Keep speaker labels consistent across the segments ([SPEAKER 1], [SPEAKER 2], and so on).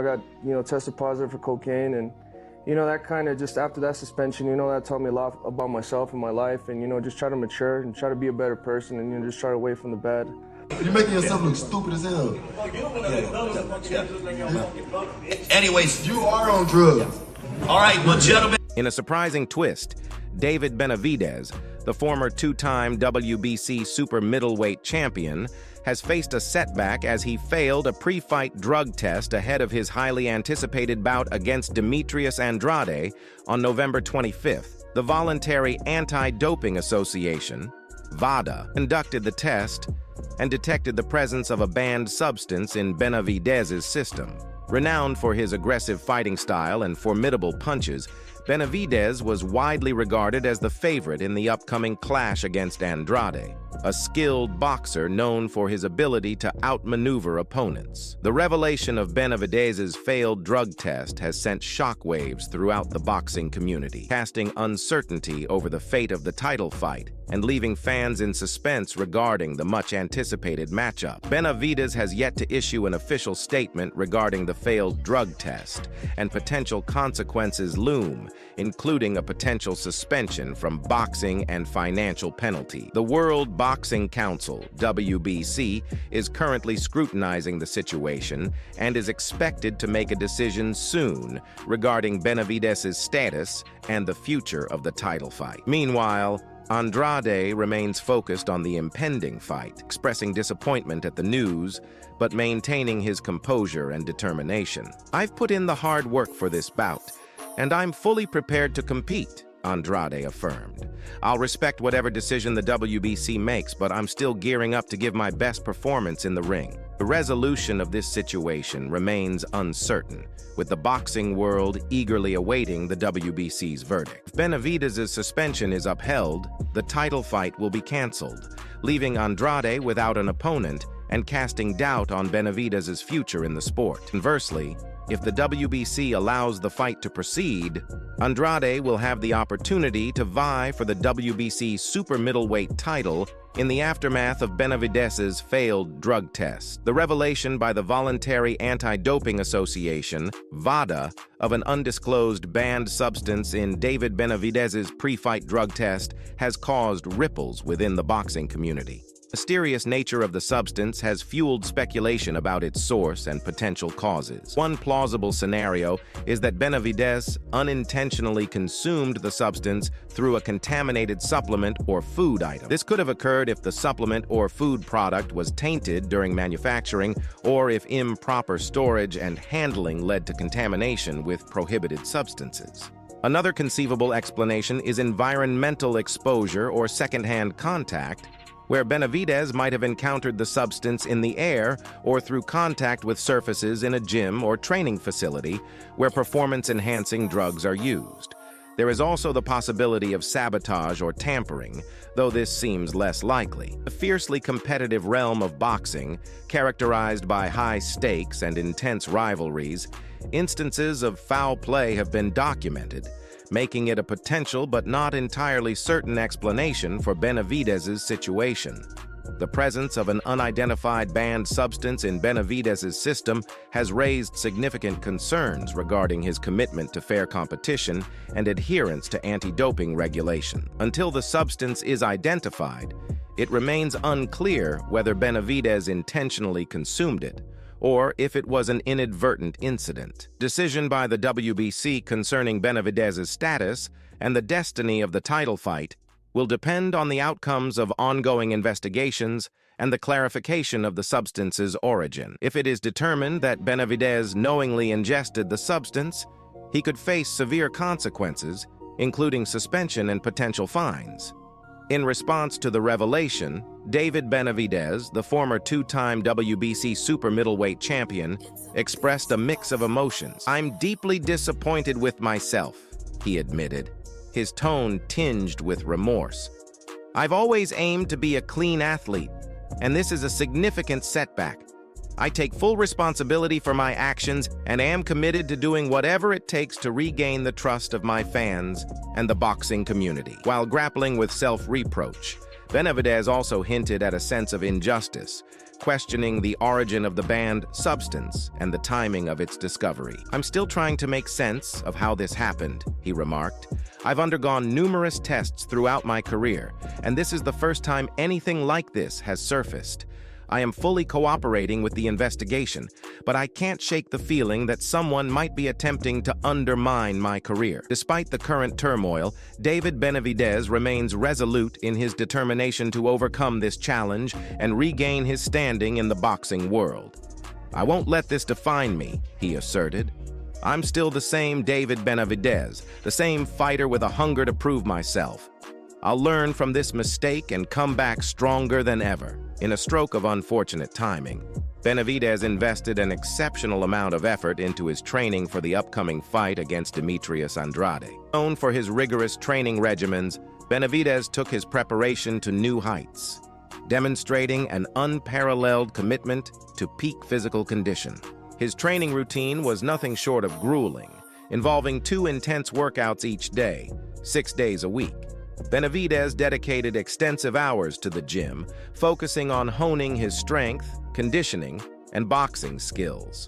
[SPEAKER 1] I got, tested positive for cocaine, and, that kind of just after that suspension, that taught me a lot about myself and my life, and, just try to mature and try to be a better person and, just try to away from the bad.
[SPEAKER 2] You're making yourself look stupid as hell.
[SPEAKER 3] Anyways,
[SPEAKER 2] you are on drugs.
[SPEAKER 3] All right, well, gentlemen.
[SPEAKER 4] In a surprising twist, Benavidez, the former two-time WBC super middleweight champion, has faced a setback as he failed a pre-fight drug test ahead of his highly anticipated bout against Dimitrius Andrade on November 25th. The Voluntary Anti-Doping Association, VADA, conducted the test and detected the presence of a banned substance in Benavidez's system. Renowned for his aggressive fighting style and formidable punches, Benavidez was widely regarded as the favorite in the upcoming clash against Andrade, a skilled boxer known for his ability to outmaneuver opponents. The revelation of Benavidez's failed drug test has sent shockwaves throughout the boxing community, casting uncertainty over the fate of the title fight and leaving fans in suspense regarding the much-anticipated matchup. Benavidez has yet to issue an official statement regarding the failed drug test, and potential consequences loom, including a potential suspension from boxing and financial penalty. The World Boxing Council, WBC, is currently scrutinizing the situation and is expected to make a decision soon regarding Benavidez's status and the future of the title fight. Meanwhile, Andrade remains focused on the impending fight, expressing disappointment at the news, but maintaining his composure and determination. "I've put in the hard work for this bout, and I'm fully prepared to compete," Andrade affirmed. "I'll respect whatever decision the WBC makes, but I'm still gearing up to give my best performance in the ring." The resolution of this situation remains uncertain, with the boxing world eagerly awaiting the WBC's verdict. If Benavidez's suspension is upheld, the title fight will be canceled, leaving Andrade without an opponent and casting doubt on Benavidez's future in the sport. Conversely, if the WBC allows the fight to proceed, Andrade will have the opportunity to vie for the WBC super middleweight title in the aftermath of Benavidez's failed drug test. The revelation by the Voluntary Anti-Doping Association, VADA, of an undisclosed banned substance in Benavidez's pre-fight drug test has caused ripples within the boxing community. The mysterious nature of the substance has fueled speculation about its source and potential causes. One plausible scenario is that Benavidez unintentionally consumed the substance through a contaminated supplement or food item. This could have occurred if the supplement or food product was tainted during manufacturing, or if improper storage and handling led to contamination with prohibited substances. Another conceivable explanation is environmental exposure or secondhand contact, where Benavidez might have encountered the substance in the air or through contact with surfaces in a gym or training facility where performance-enhancing drugs are used. There is also the possibility of sabotage or tampering, though this seems less likely. The fiercely competitive realm of boxing, characterized by high stakes and intense rivalries, instances of foul play have been documented, making it a potential but not entirely certain explanation for Benavidez's situation. The presence of an unidentified banned substance in Benavidez's system has raised significant concerns regarding his commitment to fair competition and adherence to anti-doping regulation. Until the substance is identified, it remains unclear whether Benavidez intentionally consumed it, or if it was an inadvertent incident. Decision by the WBC concerning Benavidez's status and the destiny of the title fight will depend on the outcomes of ongoing investigations and the clarification of the substance's origin. If it is determined that Benavidez knowingly ingested the substance, he could face severe consequences, including suspension and potential fines. In response to the revelation, Benavidez, the former two-time WBC super middleweight champion, expressed a mix of emotions. "I'm deeply disappointed with myself," he admitted, his tone tinged with remorse. "I've always aimed to be a clean athlete, and this is a significant setback. I take full responsibility for my actions and am committed to doing whatever it takes to regain the trust of my fans and the boxing community." While grappling with self-reproach, Benavidez also hinted at a sense of injustice, questioning the origin of the banned substance and the timing of its discovery. "I'm still trying to make sense of how this happened," he remarked. "I've undergone numerous tests throughout my career, and this is the first time anything like this has surfaced. I am fully cooperating with the investigation, but I can't shake the feeling that someone might be attempting to undermine my career." Despite the current turmoil, David Benavidez remains resolute in his determination to overcome this challenge and regain his standing in the boxing world. "I won't let this define me," he asserted. "I'm still the same David Benavidez, the same fighter with a hunger to prove myself. I'll learn from this mistake and come back stronger than ever." In a stroke of unfortunate timing, Benavidez invested an exceptional amount of effort into his training for the upcoming fight against Dimitrius Andrade. Known for his rigorous training regimens, Benavidez took his preparation to new heights, demonstrating an unparalleled commitment to peak physical condition. His training routine was nothing short of grueling, involving 2 intense workouts each day, 6 days a week. Benavidez dedicated extensive hours to the gym, focusing on honing his strength, conditioning, and boxing skills.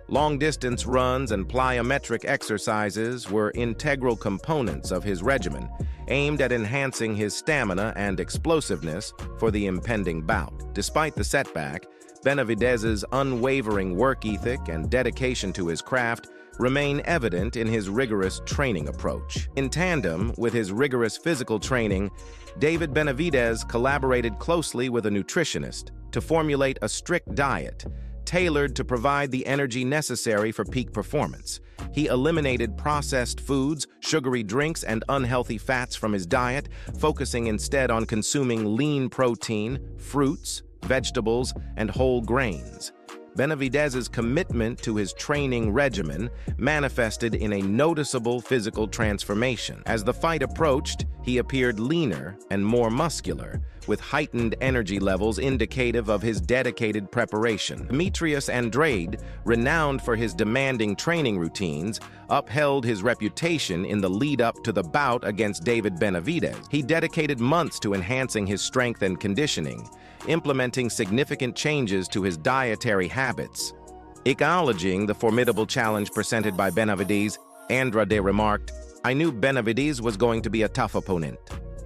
[SPEAKER 4] Long-distance runs and plyometric exercises were integral components of his regimen, aimed at enhancing his stamina and explosiveness for the impending bout. Despite the setback, Benavidez's unwavering work ethic and dedication to his craft remain evident in his rigorous training approach. In tandem with his rigorous physical training, David Benavidez collaborated closely with a nutritionist to formulate a strict diet tailored to provide the energy necessary for peak performance. He eliminated processed foods, sugary drinks, and unhealthy fats from his diet, focusing instead on consuming lean protein, fruits, vegetables, and whole grains. Benavidez's commitment to his training regimen manifested in a noticeable physical transformation. As the fight approached, he appeared leaner and more muscular, with heightened energy levels indicative of his dedicated preparation. Demetrius Andrade, renowned for his demanding training routines, upheld his reputation in the lead-up to the bout against David Benavidez. He dedicated months to enhancing his strength and conditioning, implementing significant changes to his dietary habits. Acknowledging the formidable challenge presented by Benavidez, Andrade remarked, "I knew Benavidez was going to be a tough opponent.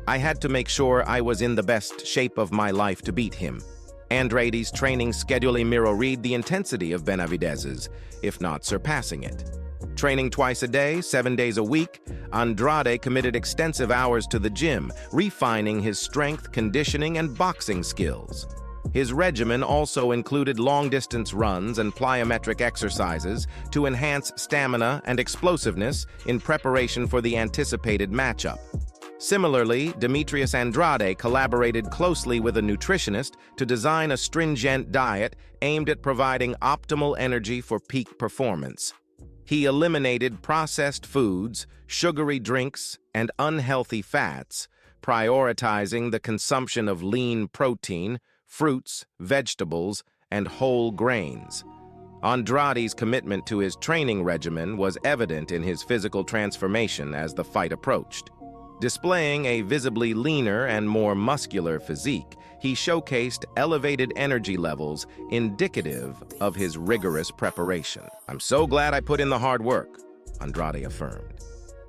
[SPEAKER 4] I had to make sure I was in the best shape of my life to beat him." Andrade's training schedule mirrored the intensity of Benavidez's, if not surpassing it. Training twice a day, 7 days a week, Andrade committed extensive hours to the gym, refining his strength, conditioning, and boxing skills. His regimen also included long-distance runs and plyometric exercises to enhance stamina and explosiveness in preparation for the anticipated matchup. Similarly, Demetrius Andrade collaborated closely with a nutritionist to design a stringent diet aimed at providing optimal energy for peak performance. He eliminated processed foods, sugary drinks, and unhealthy fats, prioritizing the consumption of lean protein, fruits, vegetables, and whole grains. Andrade's commitment to his training regimen was evident in his physical transformation as the fight approached. Displaying a visibly leaner and more muscular physique, he showcased elevated energy levels indicative of his rigorous preparation. "I'm so glad I put in the hard work," Andrade affirmed.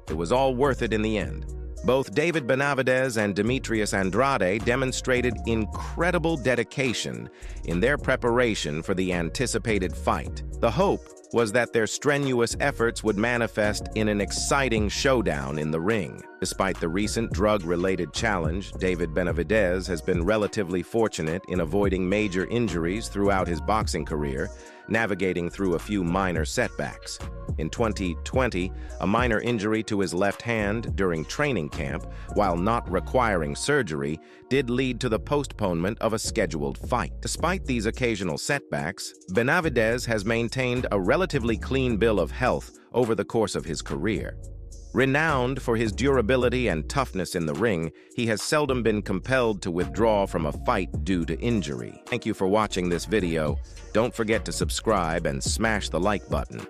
[SPEAKER 4] "It was all worth it in the end." Both David Benavidez and Demetrius Andrade demonstrated incredible dedication in their preparation for the anticipated fight. The hope was that their strenuous efforts would manifest in an exciting showdown in the ring. Despite the recent drug-related challenge, David Benavidez has been relatively fortunate in avoiding major injuries throughout his boxing career, navigating through a few minor setbacks. In 2020, a minor injury to his left hand during training camp, while not requiring surgery, did lead to the postponement of a scheduled fight. Despite these occasional setbacks, Benavidez has maintained a relatively clean bill of health over the course of his career. Renowned for his durability and toughness in the ring, he has seldom been compelled to withdraw from a fight due to injury. Thank you for watching this video. Don't forget to subscribe and smash the like button.